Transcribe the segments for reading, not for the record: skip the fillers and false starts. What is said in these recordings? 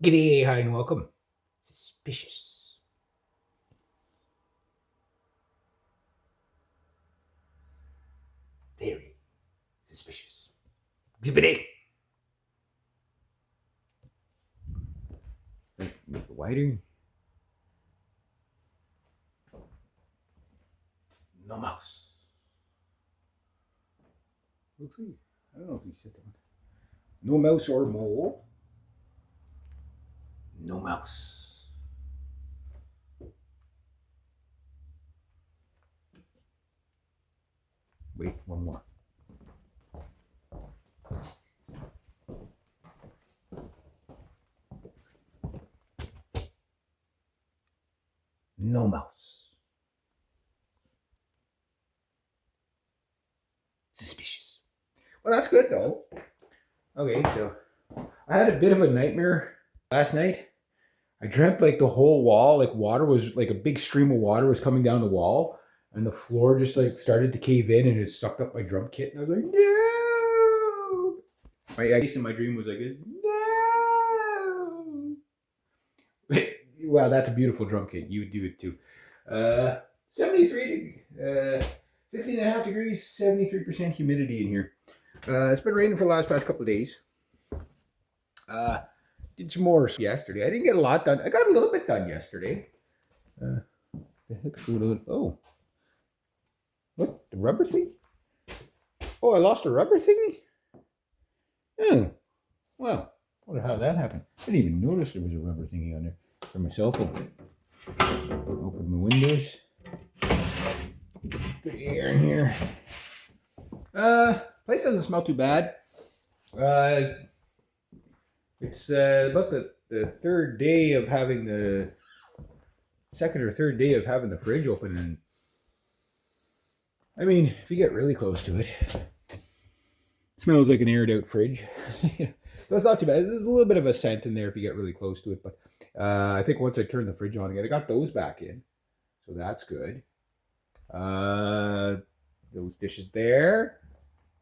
G'day, hi, and welcome. Suspicious. Very suspicious. Exhibit A. Make it wider. No mouse. Looks like, I don't know if he said that. No mouse or mole. No mouse. Wait, one more. No mouse. Suspicious. Well, that's good though. Okay, so I had a bit of a nightmare last night. I dreamt like the whole wall, like water was like a big stream of water was coming down the wall, and the floor just like started to cave in, and it sucked up my drum kit. And I was like, no. My guess in my dream was like this. No. Wow, that's a beautiful drum kit. You would do it too. 73, 16 and a half degrees, 73% humidity in here. It's been raining for the past couple of days. Did some more yesterday. I didn't get a lot done. I got a little bit done yesterday. The heck's going on? Oh. What? The rubber thing? Oh, I lost a rubber thingy? Oh. Well, I wonder how that happened. I didn't even notice there was a rubber thingy on there for my cell phone. Open my windows. Good air in here. Place doesn't smell too bad. It's about the third day of having the second or third day of having the fridge open, and I mean, if you get really close to it, it smells like an aired out fridge. So it's not too bad. There's a little bit of a scent in there if you get really close to it, but I think once I turned the fridge on again, I got those back in, so that's good. Those dishes there.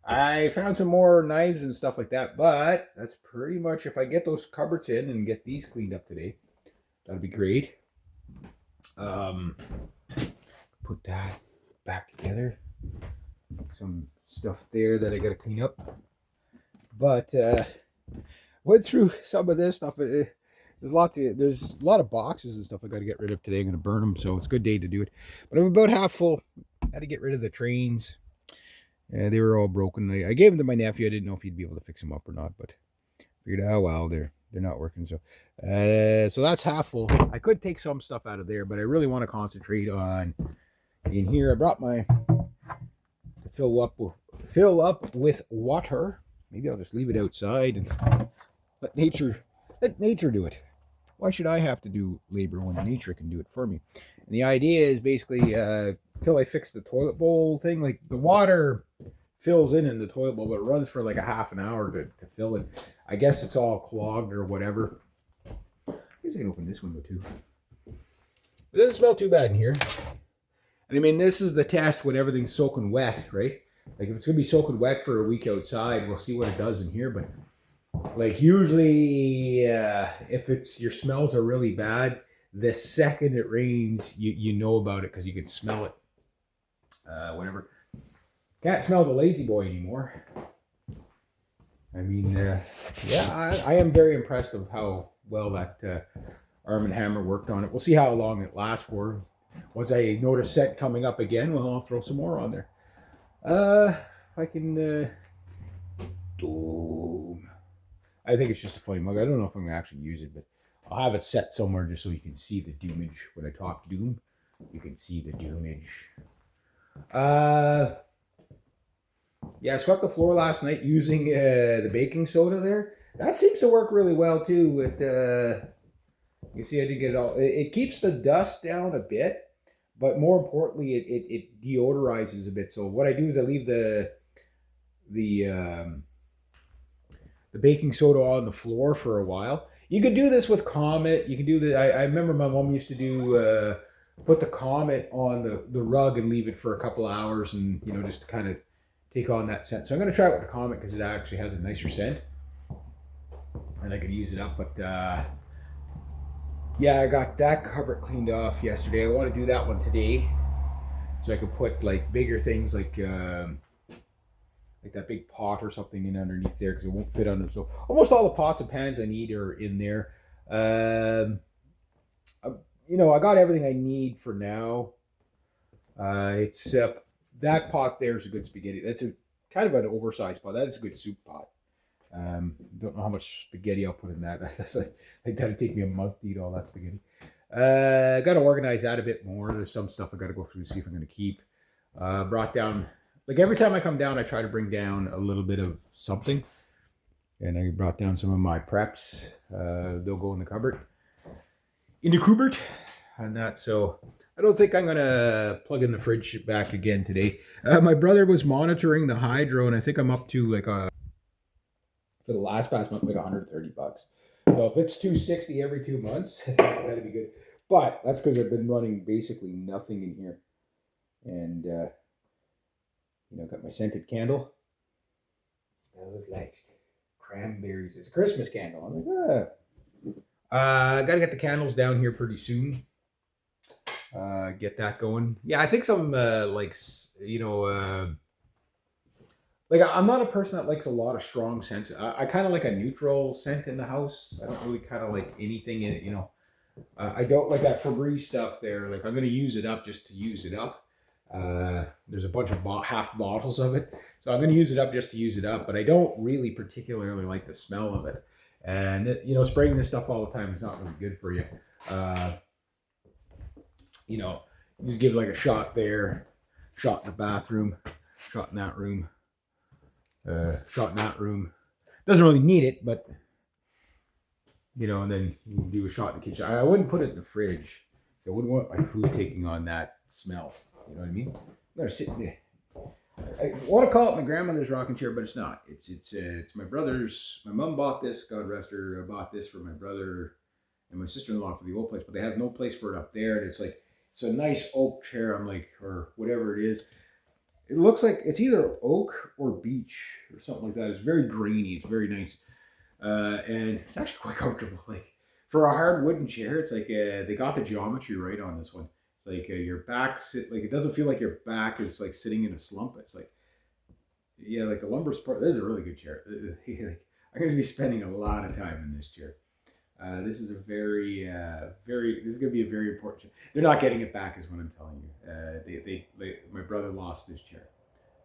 I found some more knives and stuff like that, but that's pretty much, if I get those cupboards in and get these cleaned up today, that'd be great. Put that back together. Some stuff there that I gotta clean up. But went through some of this stuff. There's a lot of boxes and stuff I gotta get rid of today. I'm gonna burn them, so it's a good day to do it. But I'm about half full. I had to get rid of the trains. They were all broken. I gave them to my nephew. I didn't know if he'd be able to fix them up or not, but figured, oh well, they're not working. So that's half full. I could take some stuff out of there, but I really want to concentrate on in here. I brought my to fill up with water. Maybe I'll just leave it outside and let nature do it. Why should I have to do labor when nature can do it for me? And the idea is basically until I fix the toilet bowl thing, like the water fills in the toilet bowl, but it runs for like a half an hour to fill it. I guess it's all clogged or whatever. I guess I can open this window too. It doesn't smell too bad in here. And I mean, this is the test when everything's soaking wet, right? Like if it's gonna be soaking wet for a week outside, we'll see what it does in here. But like usually, if it's your smells are really bad, the second it rains, you know about it because you can smell it. Whatever. Can't smell the Lazy Boy anymore. I mean, I am very impressed of how well that Arm & Hammer worked on it. We'll see how long it lasts for. Once I notice scent coming up again, well, I'll throw some more on there. If I can, Doom. I think it's just a funny mug. I don't know if I'm gonna actually use it, but I'll have it set somewhere just so you can see the doomage when I talk Doom. You can see the doomage. Yeah, I swept the floor last night using the baking soda there. That seems to work really well too. You see, I didn't get it all. It keeps the dust down a bit, but more importantly, it deodorizes a bit. So what I do is I leave the baking soda on the floor for a while. You could do this with Comet. You can do the. I remember my mom used to do put the Comet on the rug and leave it for a couple of hours, and just to kind of take on that scent. So I'm going to try it with the Comet because it actually has a nicer scent, and I could use it up. But Yeah, I got that cupboard cleaned off yesterday. I want to do that one today, so I could put like bigger things like that big pot or something in underneath there because it won't fit under. So almost all the pots and pans I need are in there. Um, I got everything I need for now. Except that pot there is a good spaghetti. That's a kind of an oversized pot. That is a good soup pot. Don't know how much spaghetti I'll put in that. That's like that'd take me a month to eat all that spaghetti. Got to organize that a bit more. There's some stuff I got to go through to see if I'm going to keep. Brought down like every time I come down, I try to bring down a little bit of something, and I brought down some of my preps. They'll go in the cupboard, and that. So I don't think I'm gonna plug in the fridge back again today. My brother was monitoring the hydro, and I think I'm up to like for the last past month like $130. So if it's 260 every 2 months, that'd be good. But that's because I've been running basically nothing in here, and got my scented candle. Smells like cranberries. It's a Christmas candle. I'm like, I gotta get the candles down here pretty soon. Get that going. Yeah, I think some like I'm not a person that likes a lot of strong scents. I kind of like a neutral scent in the house. I don't really kind of like anything in it. I don't like that Febreze stuff there. Like I'm gonna use it up just to use it up. There's a bunch of half bottles of it, so I'm gonna use it up just to use it up. But I don't really particularly like the smell of it. And spraying this stuff all the time is not really good for you. You just give like a shot there, shot in the bathroom, shot in that room, shot in that room. Doesn't really need it, but and then you can do a shot in the kitchen. I wouldn't put it in the fridge. I wouldn't want my food taking on that smell. You know what I mean? I'm gonna sit there. I want to call it my grandmother's rocking chair, but it's not. It's my brother's. My mom bought this. God rest her. I bought this for my brother and my sister-in-law for the old place, but they have no place for it up there. And it's a nice oak chair. I'm like, or whatever it is. It looks like it's either oak or beech or something like that. It's very grainy. It's very nice, and it's actually quite comfortable. Like for a hard wooden chair, it's like they got the geometry right on this one. It's like your back like it doesn't feel like your back is like sitting in a slump. It's like like the lumbar support. This is a really good chair. I'm going to be spending a lot of time in this chair. This is a very, this is going to be a very important chair. They're not getting it back, is what I'm telling you. My brother lost this chair.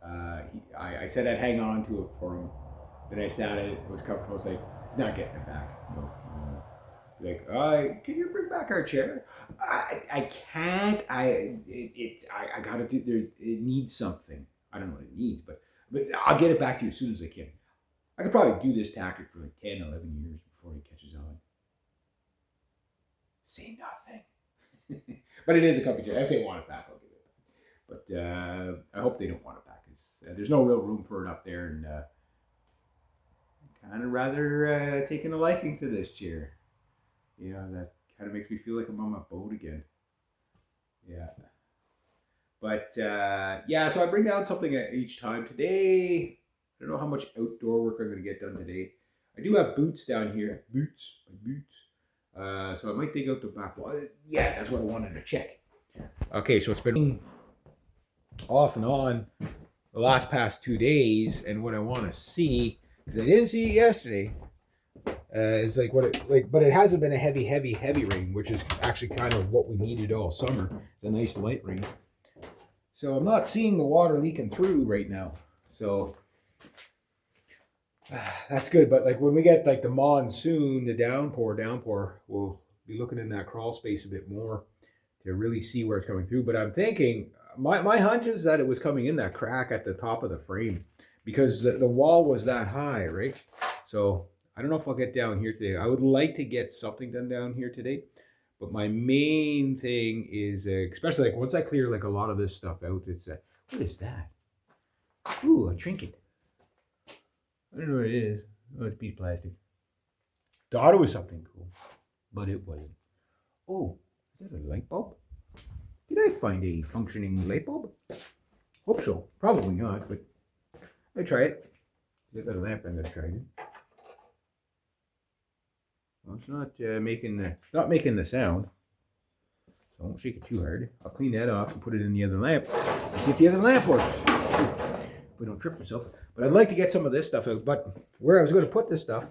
I said I'd hang on to it for him. Then I sat it. It was comfortable. I was like, he's not getting it back. No. Like, can you bring back our chair? I can't. I gotta do. There, it needs something. I don't know what it needs, but I'll get it back to you as soon as I can. I could probably do this tactic for like 10, 11 years before he catches on. Say nothing. But it is a company chair. If they want it back, I'll give it back. But I hope they don't want it back because there's no real room for it up there, and kind of rather taking a liking to this chair. That kind of makes me feel like I'm on my boat again. Yeah. But so I bring down something each time. Today, I don't know how much outdoor work I'm going to get done today. I do have boots down here. Boots. So I might dig out the back wall. Yeah, that's what I wanted to check. Okay, so it's been off and on the last past 2 days, and what I want to see, because I didn't see it yesterday, is like but it hasn't been a heavy rain, which is actually kind of what we needed all summer. The nice light rain. So I'm not seeing the water leaking through right now. So that's good. But like when we get like the monsoon, the downpour, we'll be looking in that crawl space a bit more to really see where it's coming through. But I'm thinking my hunch is that it was coming in that crack at the top of the frame because the wall was that high, right? So I don't know if I'll get down here today. I would like to get something done down here today. But my main thing is, especially like once I clear like a lot of this stuff out, it's what is that? Ooh, a trinket. I don't know what it is. Oh, it's a piece of plastic. Thought it was something cool, but it wasn't. Oh, is that a light bulb? Did I find a functioning light bulb? Hope so. Probably not, but I'll try it. I've got a lamp. I'm gonna try it. Well, it's not making the sound. So I won't shake it too hard. I'll clean that off and put it in the other lamp. Let's see if the other lamp works. If we don't trip ourselves. But I'd like to get some of this stuff out. But where I was going to put this stuff,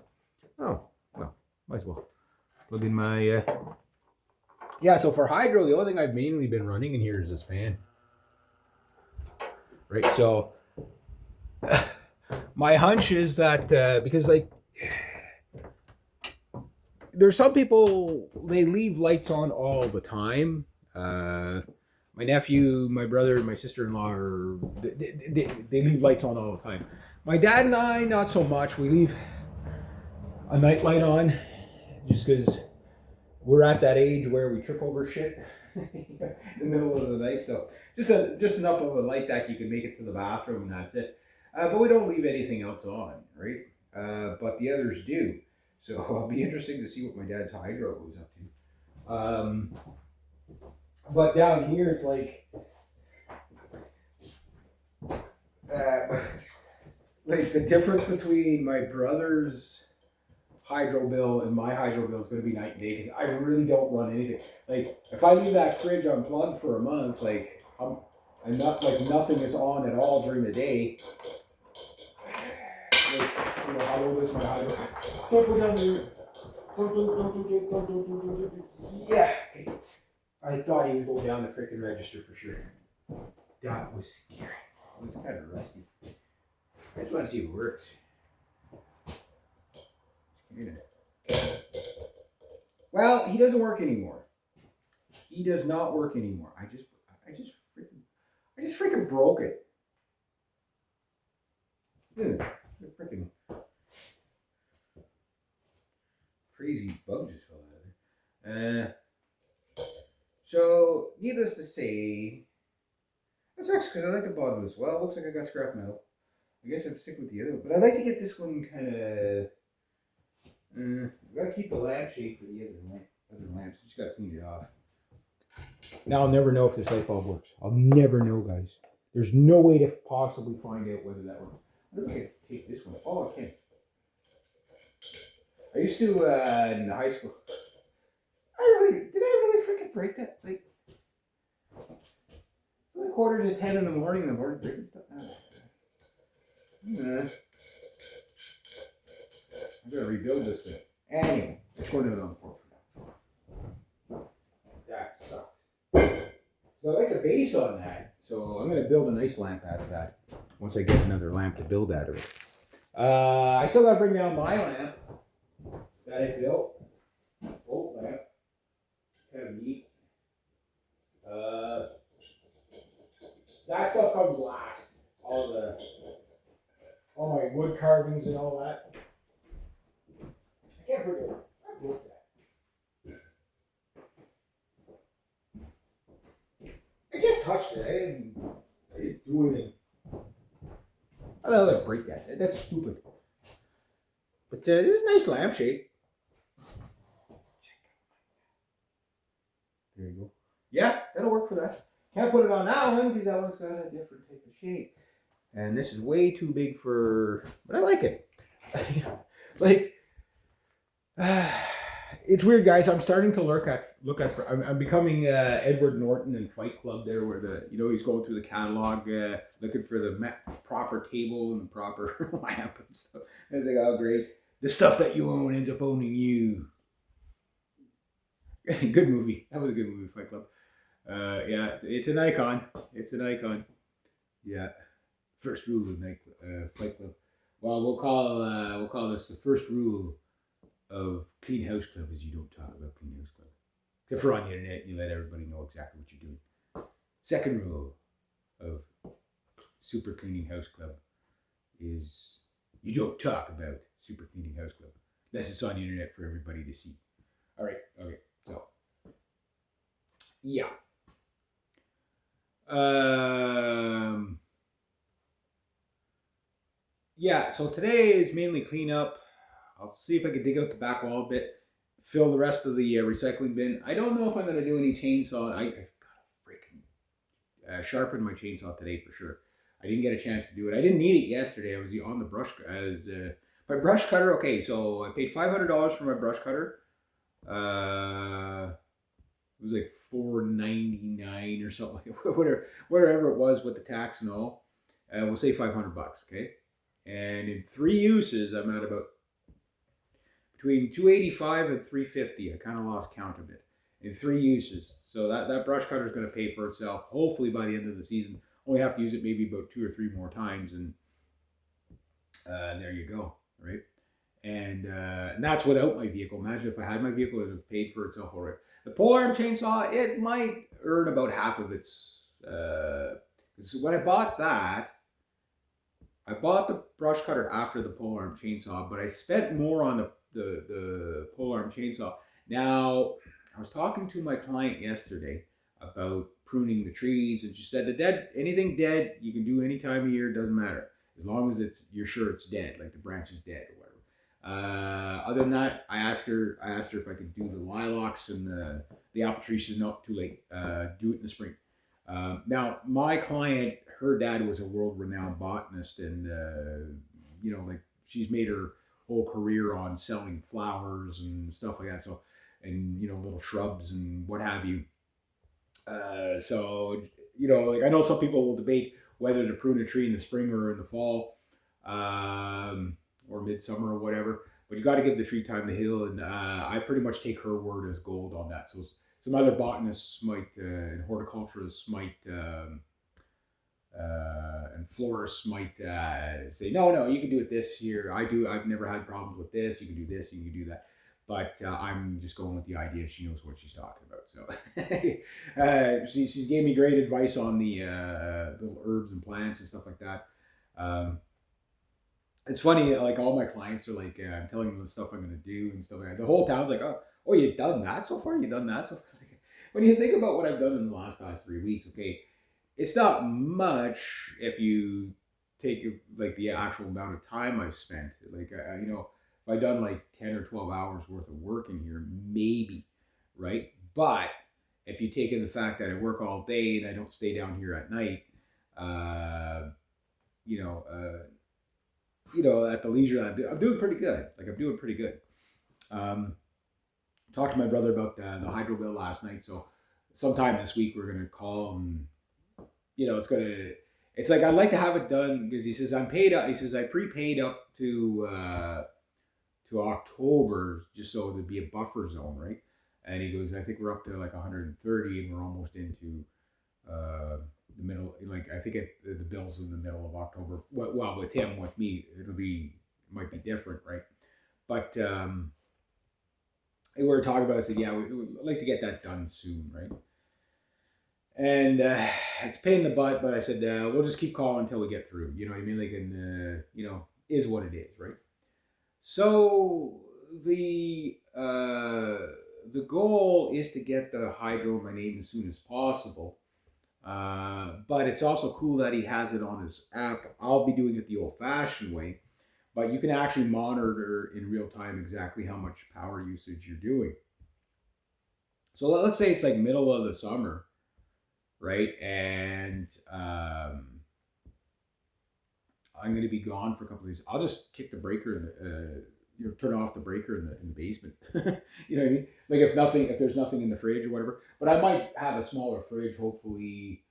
oh, well, might as well plug in my. Yeah, so for hydro, the only thing I've mainly been running in here is this fan. Right, so my hunch is that because like there's some people, they leave lights on all the time. My nephew, my brother, my sister-in-law they leave lights on all the time. My dad and I, not so much. We leave a night light on just because we're at that age where we trip over shit in the middle of the night. So just enough of a light that you can make it to the bathroom and that's it. But we don't leave anything else on, right? But the others do. So it'll be interesting to see what my dad's hydro goes up to. But down here, it's like the difference between my brother's hydro bill and my hydro bill is going to be night and day because I really don't run anything. Like if I leave that fridge unplugged for a month, like I'm not like nothing is on at all during the day. Like, you know, how old is my hydro? Don't go down there. Don't. Yeah. Okay. I thought he was going down the freaking register for sure. That was scary. It was kind of rusty. I just want to see if it works. Yeah. Well, he doesn't work anymore. He does not work anymore. I just freaking broke it. Dude, freaking crazy bug just fell out of there. So, needless to say, that's actually because I like the bottom as well. Looks like I got scrap metal. I guess I'm sticking with the other one. But I'd like to get this one kind of. Gotta keep the lamp shade for the other lamps. Just gotta clean it off. Now I'll never know if this light bulb works. I'll never know, guys. There's no way to possibly find out whether that works. I don't know if I can take this one. Oh, I can. I used to in high school. Did I really freaking break that? Like, it's like 9:45 in the morning and I'm already breaking stuff. I'm gonna rebuild this thing. Anyway, it's going to it on the floor for now. That sucked. So I like the base on that. So I'm gonna build a nice lamp out of that. Once I get another lamp to build out of it. I still gotta bring down my lamp that I built. Old lamp. Kind of neat. That stuff comes last. All my wood carvings and all that. I can't bring it. I broke that. I just touched it. I didn't do anything. I don't know how to break that. That's stupid. But this is a nice lampshade. There you go. Yeah, that'll work for that. Can't put it on that one because that one's got a different type of shape. And this is way too big for, but I like it. Like, it's weird, guys. I'm starting to look at. I'm becoming Edward Norton in Fight Club there, where he's going through the catalog, looking for the proper table and the proper lamp and stuff. And it's like, oh great, the stuff that you own ends up owning you. Good movie. That was a good movie, Fight Club. Yeah, it's an icon. It's an icon. Yeah. First rule of Fight Club. Well, we'll call this the first rule of Clean House Club is you don't talk about Clean House Club. Except for on the internet, you let everybody know exactly what you're doing. Second rule of Super Cleaning House Club is you don't talk about Super Cleaning House Club unless it's on the internet for everybody to see. All right. Okay. So, yeah. Yeah, so today is mainly cleanup. I'll see if I can dig out the back wall a bit, fill the rest of the recycling bin. I don't know if I'm going to do any chainsaw. I've got to freaking sharpen my chainsaw today for sure. I didn't get a chance to do it. I didn't need it yesterday. I was on the brush, my brush cutter. Okay, so I paid $500 for my brush cutter. It was like $499 or something like whatever it was with the tax and all. We'll say $500, okay? And in 3 uses, I'm at about between 285 and 350. I kind of lost count of it in 3 uses. So that brush cutter is going to pay for itself. Hopefully by the end of the season, only have to use it maybe about 2 or 3 more times, and there you go, right? And that's without my vehicle. Imagine if I had my vehicle, it would have paid for itself already. The polearm chainsaw, it might earn about half of its. When I bought that, I bought the brush cutter after the polearm chainsaw, but I spent more on the polearm chainsaw. Now, I was talking to my client yesterday about pruning the trees, and she said anything dead you can do any time of year, doesn't matter, as long as you're sure it's dead, like the branch is dead or whatever. Other than that, I asked her if I could do the lilacs and the apple tree. She's not too late. Do it in the spring. Now, my client, her dad was a world-renowned botanist, and like she's made her whole career on selling flowers and stuff like that. So, and little shrubs and what have you. So like I know some people will debate whether to prune a tree in the spring or in the fall, or midsummer or whatever. But you got to give the tree time to heal, and I pretty much take her word as gold on that. So some other botanists might and horticulturists might and florists might say, no, you can do it this year. I've never had problems with this. You can do this, you can do that. But I'm just going with the idea she knows what she's talking about. So she's gave me great advice on the little herbs and plants and stuff like that. It's funny, like all my clients are like, I'm telling them the stuff I'm going to do and stuff like that. The whole town's like, oh, you've done that so far? You've done that so far? When you think about what I've done in the past 3 weeks, okay, it's not much if you take like the actual amount of time I've spent. Like, if I done like 10 or 12 hours worth of work in here, maybe, right? But if you take in the fact that I work all day and I don't stay down here at night, uh, you know, uh, at the leisure I'm doing pretty good. Like I'm doing pretty good. Um, Talked to my brother about the hydro bill last night, so sometime this week we're gonna call and it's like I'd like to have it done because he says I'm paid up. He says I prepaid up to October just so there'd be a buffer zone, right? And he goes, I think we're up to like 130 and we're almost into the middle. Like I think the bill's in the middle of October. Well, with him, with me, it might be different, right? But we were talking about it. I said, yeah, we would like to get that done soon, right? And it's a pain in the butt, but I said we'll just keep calling until we get through. You know what I mean? Like, and is what it is, right? So the goal is to get the hydro in my name as soon as possible. But it's also cool that he has it on his app. I'll be doing it the old-fashioned way, but you can actually monitor in real time exactly how much power usage you're doing. So let's say it's like middle of the summer, right? And I'm going to be gone for a couple of days. I'll just kick the breaker in turn off the breaker in the basement. You know what I mean? Like if there's nothing in the fridge or whatever. But I might have a smaller fridge, hopefully,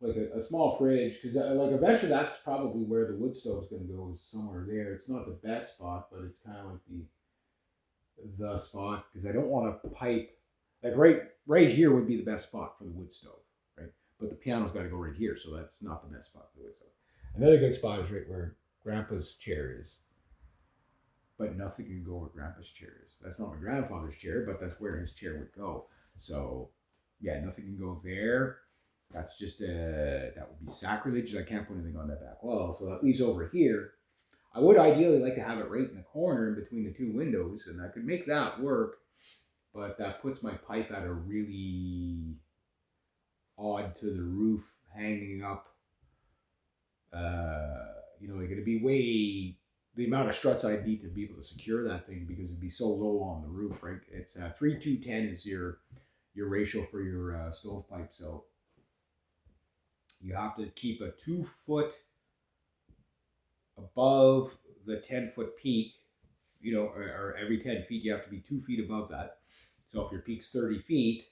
like a small fridge, because like eventually that's probably where the wood stove is going to go, is somewhere there. It's not the best spot, but it's kind of like the spot because I don't want to pipe. Like right here would be the best spot for the wood stove, right? But the piano's got to go right here, so that's not the best spot for the wood stove. Another good spot is right where Grandpa's chair is, but nothing can go where Grandpa's chair is. That's not my grandfather's chair, but that's where his chair would go. So, yeah, nothing can go there. That's just that would be sacrilege. I can't put anything on that back wall. So that leaves over here. I would ideally like to have it right in the corner in between the two windows, and I could make that work. But that puts my pipe at a really odd to the roof, hanging up. Like it'd be way the amount of struts I'd need to be able to secure that thing because it'd be so low on the roof, right? It's 3-2-10 is your ratio for your stovepipe, so you have to keep a 2 foot above the 10-foot peak, or every 10 feet, you have to be 2 feet above that. So if your peak's 30 feet,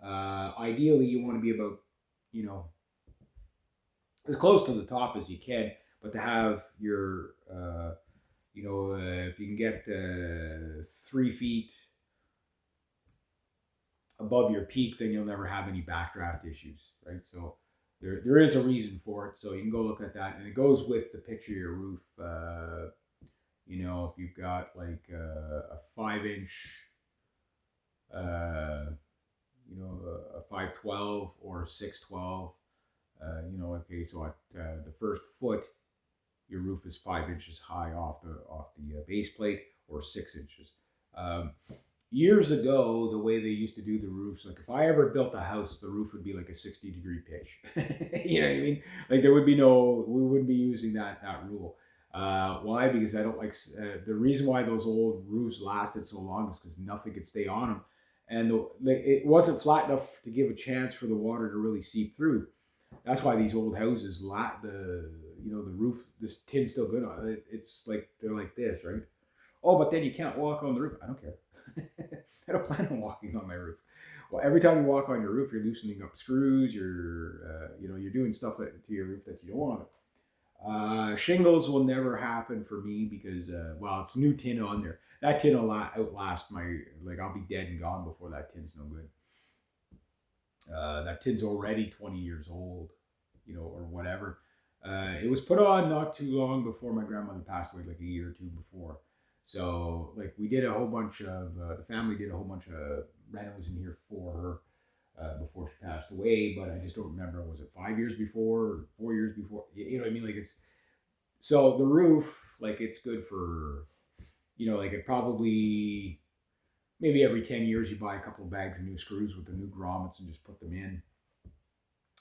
ideally you want to be about, you know, as close to the top as you can, but to have your, if you can get 3 feet above your peak, then you'll never have any backdraft issues, right? So there is a reason for it. So you can go look at that, and it goes with the picture of your roof. If you've got like a 5 inch, uh, a 512 or a 612, okay, so at the first foot, your roof is 5 inches high off the base plate, or 6 inches. Um, Years ago, the way they used to do the roofs, like if I ever built a house, the roof would be like a 60-degree pitch. You know what I mean? Like there would be we wouldn't be using that rule. Why? Because I don't like the reason why those old roofs lasted so long is because nothing could stay on them, and it wasn't flat enough to give a chance for the water to really seep through. That's why these old houses, the roof, this tin's still good on it. It's like they're like this, right? Oh, but then you can't walk on the roof. I don't care. I don't plan on walking on my roof. Well, every time you walk on your roof, you're loosening up screws. You're doing stuff to your roof that you don't want. Shingles will never happen for me because, it's new tin on there. That tin will outlast I'll be dead and gone before that tin's no good. That tin's already 20 years old, or whatever. It was put on not too long before my grandmother passed away, like a year or two before. So, like, we did a whole bunch of, the family did a whole bunch of renos in here for her before she passed away, but I just don't remember, was it 5 years before or 4 years before? You know what I mean? So the roof, like, it's good for, like, it probably, maybe every 10 years you buy a couple of bags of new screws with the new grommets and just put them in.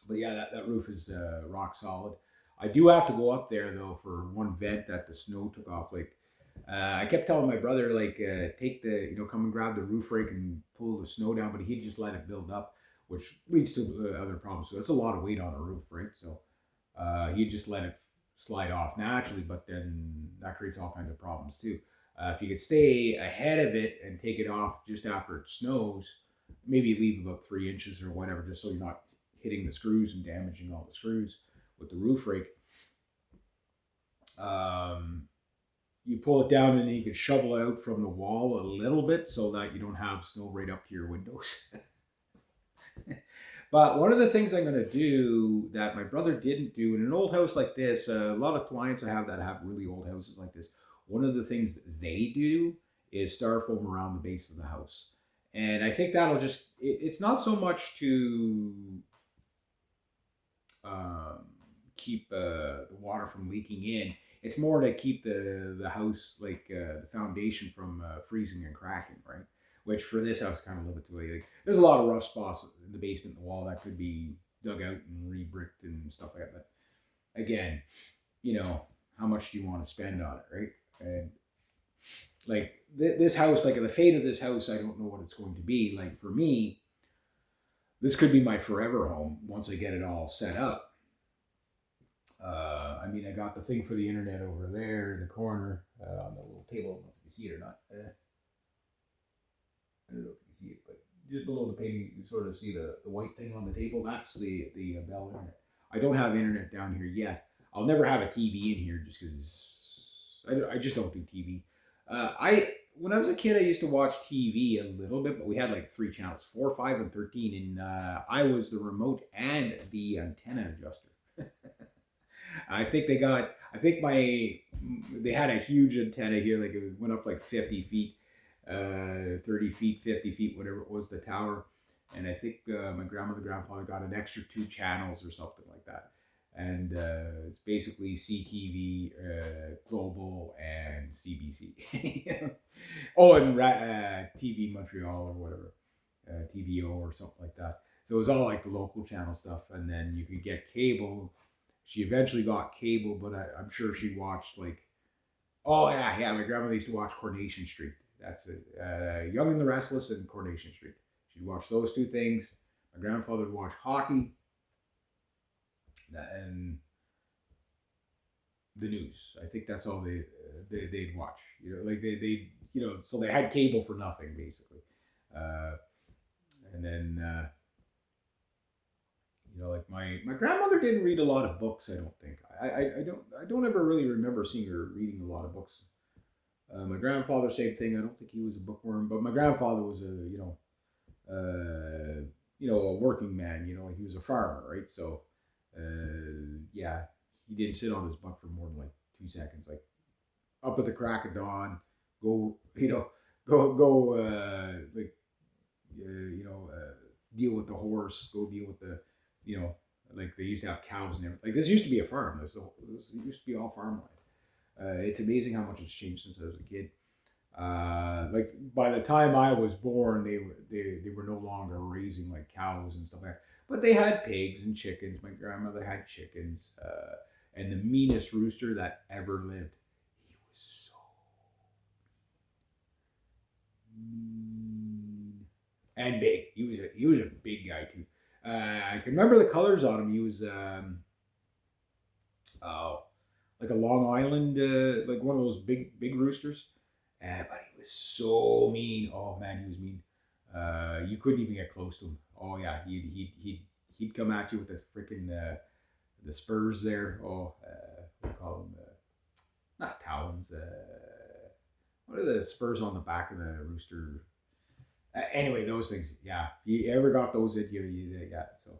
But yeah, that roof is rock solid. I do have to go up there, though, for one vent that the snow took off. I kept telling my brother, come and grab the roof rake and pull the snow down, but he'd just let it build up, which leads to other problems. So that's a lot of weight on a roof, right? So he'd just let it slide off naturally, but then that creates all kinds of problems too. If you could stay ahead of it and take it off just after it snows, maybe leave about 3 inches or whatever, just so you're not hitting the screws and damaging all the screws with the roof rake. You pull it down and then you can shovel out from the wall a little bit so that you don't have snow right up to your windows. But one of the things I'm going to do that my brother didn't do in an old house like this, a lot of clients I have that have really old houses like this, one of the things they do is styrofoam around the base of the house. And I think that'll it's not so much to keep the water from leaking in. It's more to keep the house, the foundation from freezing and cracking, right? Which for this house kind of limited. Like, there's a lot of rough spots in the basement and the wall that could be dug out and re-bricked and stuff like that. But again, how much do you want to spend on it, right? And this house, the fate of this house, I don't know what it's going to be. Like, for me, this could be my forever home once I get it all set up. I got the thing for the internet over there in the corner on the little table. I don't know if you can see it or not. I don't know if you can see it, but just below the painting, you can sort of see the white thing on the table. That's the Bell internet. I don't have internet down here yet. I'll never have a TV in here just because I just don't do TV. When I was a kid, I used to watch TV a little bit, but we had like 3 channels, 4, 5, and 13, and I was the remote and the antenna adjuster. I think they had a huge antenna here, like it went up like 50 feet, 30 feet, 50 feet, whatever it was, the tower. And I think my grandfather got an extra 2 channels or something like that. And it's basically CTV, Global, and CBC. Oh, and TV Montreal or whatever, TVO or something like that. So it was all like the local channel stuff. And then you could get cable. She eventually got cable, but I'm sure she watched my grandmother used to watch Coronation Street. That's it. Young and the Restless and Coronation Street. She'd watch those 2 things. My grandfather would watch hockey. And the news. I think that's all they'd watch. Like they so they had cable for nothing basically. Uh, and then like my grandmother didn't read a lot of books. I don't think. I don't ever really remember seeing her reading a lot of books. My grandfather, same thing. I don't think he was a bookworm, but my grandfather was a working man. He was a farmer, right? So, yeah, he didn't sit on his butt for more than like 2 seconds. Like up at the crack of dawn, go, go, like, deal with the horse, go deal with the, you know, like they used to have cows and everything. Like this used to be a farm. This used to be all farmland. It's amazing how much has changed since I was a kid. Like by the time I was born, they were no longer raising like cows and stuff like that. But they had pigs and chickens. My grandmother had chickens, and the meanest rooster that ever lived. He was so mean and big. He was a big guy too. I can remember the colors on him. He was oh, like a Long Island, like one of those big roosters. But he was so mean. Oh man, he was mean. You couldn't even get close to him. Oh yeah, he'd come at you with the freaking the spurs there. Oh, what do you call them? Not talons. What are the spurs on the back of the rooster? Anyway, those things. Yeah, you ever got those at you yeah. So,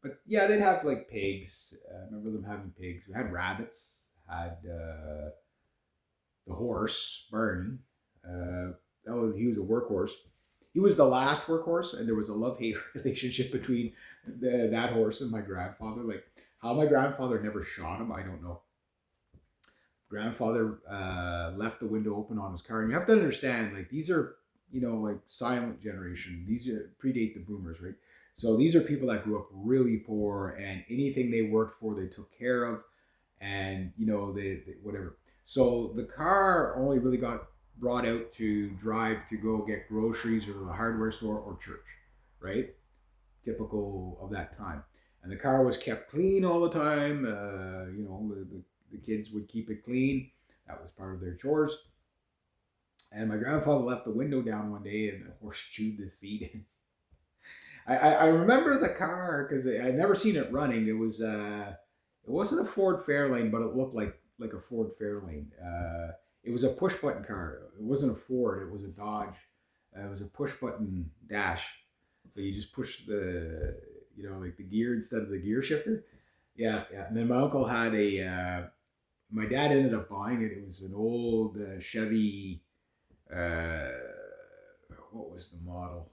but yeah, they'd have like pigs. I remember them having pigs. We had rabbits. Had the horse Barney. He was a workhorse. He was the last workhorse, and there was a love hate relationship between that horse and my grandfather. Like how my grandfather never shot him, I don't know. Grandfather left the window open on his car, and you have to understand, like these are like silent generation. These predate the boomers, right? So these are people that grew up really poor, and anything they worked for, they took care of, and they whatever. So the car only really got brought out to drive to go get groceries or the hardware store or church, right? Typical of that time. And the car was kept clean all the time. The kids would keep it clean. That was part of their chores. And my grandfather left the window down one day, and the horse chewed the seat. I remember the car because I'd never seen it running. It wasn't a Ford Fairlane, but it looked like a Ford Fairlane. It was a push button car. It wasn't a Ford. It was a Dodge. It was a push button dash. So you just push like the gear instead of the gear shifter. Yeah, yeah. And then my uncle had my dad ended up buying it. It was an old Chevy. Uh, what was the model?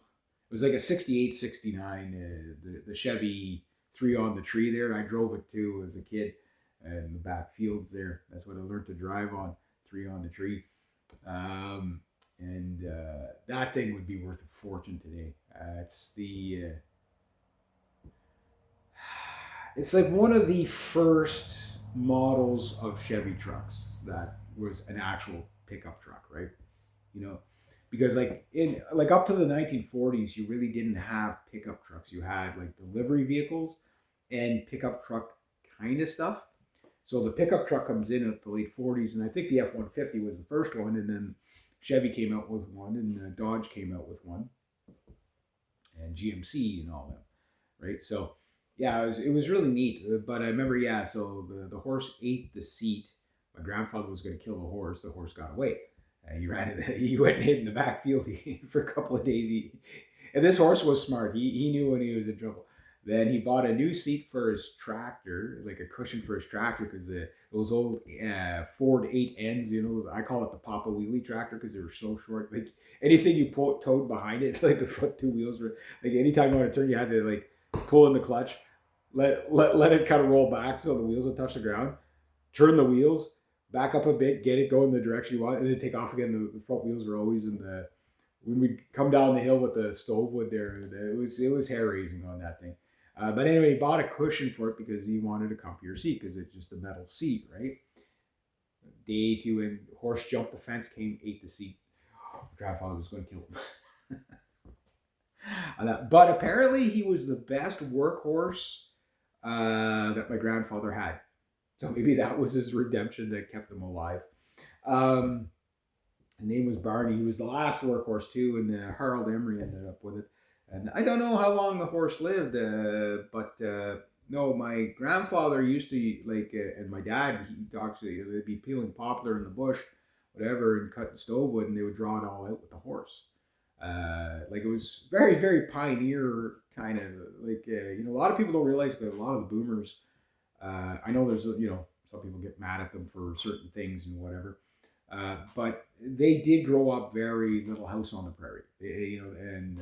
It was like a 68, 69. The Chevy 3 on the tree there. I drove it too as a kid in the back fields there. That's what I learned to drive on, 3 on the tree. And that thing would be worth a fortune today. It's like one of the first models of Chevy trucks that was an actual pickup truck, right? You know, because like up to the 1940s, you really didn't have pickup trucks. You had like delivery vehicles and pickup truck kind of stuff. So the pickup truck comes in at the late 40s, and I think the F-150 was the first one, and then Chevy came out with one, and Dodge came out with one, and GMC and all them, right? So yeah, it was really neat. But I remember, yeah, so the horse ate the seat. My grandfather was going to kill the horse. The horse got away. He ran it. He went and hid in the backfield for a couple of days. And this horse was smart. He knew when he was in trouble. Then he bought a new seat for his tractor, like a cushion for his tractor, because those old Ford 8Ns, I call it the Papa Wheelie tractor because they were so short. Like anything you towed behind it, like the front 2 wheels were like anytime you want to turn, you had to like pull in the clutch, let it kind of roll back so the wheels would touch the ground, turn the wheels, back up a bit, get it going the direction you want, and then take off again. The front wheels were always in the. When we come down the hill with the stove wood there, it was hair raising on that thing. But anyway, he bought a cushion for it because he wanted a comfier seat because it's just a metal seat, right? Day 2 and horse jumped the fence, came, ate the seat. Grandfather was going to kill him. But apparently he was the best workhorse that my grandfather had. So maybe that was his redemption that kept him alive. Um, his name was Barney. He was the last workhorse too, and Harold Emery ended up with it. And I don't know how long the horse lived, but no, my grandfather used to and my dad. He talks. They'd be peeling poplar in the bush, whatever, and cutting stove wood, and they would draw it all out with the horse. Like it was very, very pioneer kind of a lot of people don't realize that a lot of the boomers. I know there's some people get mad at them for certain things and whatever, but they did grow up very Little House on the Prairie, and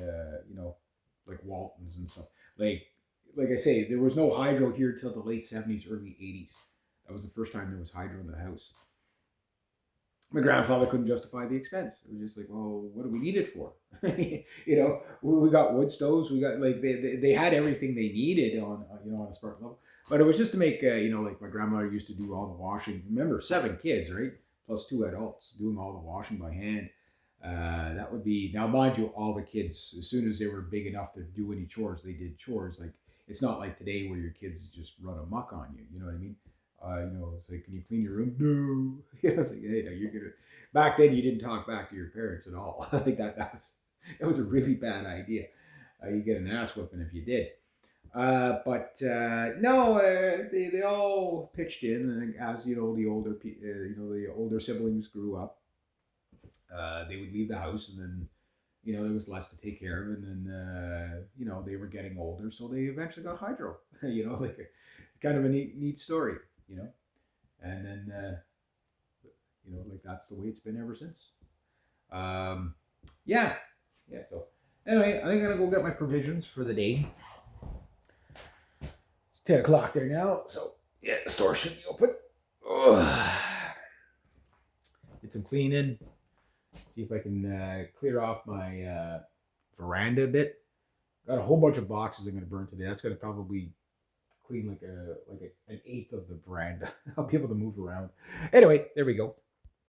like Waltons and stuff. Like I say, there was no hydro here till the late '70s, early '80s. That was the first time there was hydro in the house. My grandfather couldn't justify the expense. It was just like, well, what do we need it for? We got wood stoves. We got they had everything they needed on a spark level. But it was just to make like my grandmother used to do all the washing. Remember, 7 kids, right? Plus 2 adults doing all the washing by hand. That would be now, mind you, all the kids as soon as they were big enough to do any chores, they did chores. Like it's not like today where your kids just run amok on you. You know what I mean? It's like, can you clean your room? No. It's like, hey, no, you're gonna. Back then, you didn't talk back to your parents at all. I think that was a really bad idea. You get an ass whipping if you did. But no, they all pitched in, and as the older siblings grew up, they would leave the house, and then there was less to take care of, and then they were getting older, so they eventually got hydro. Like kind of a neat story, and then like that's the way it's been ever since. Um, yeah, yeah. So anyway, I think I'm gonna go get my provisions for the day. 10 o'clock there now, so yeah, the store should be open. Ugh. Get some cleaning. See if I can clear off my veranda a bit. Got a whole bunch of boxes I'm gonna burn today. That's gonna probably clean like an eighth of the veranda. I'll be able to move around. Anyway, there we go.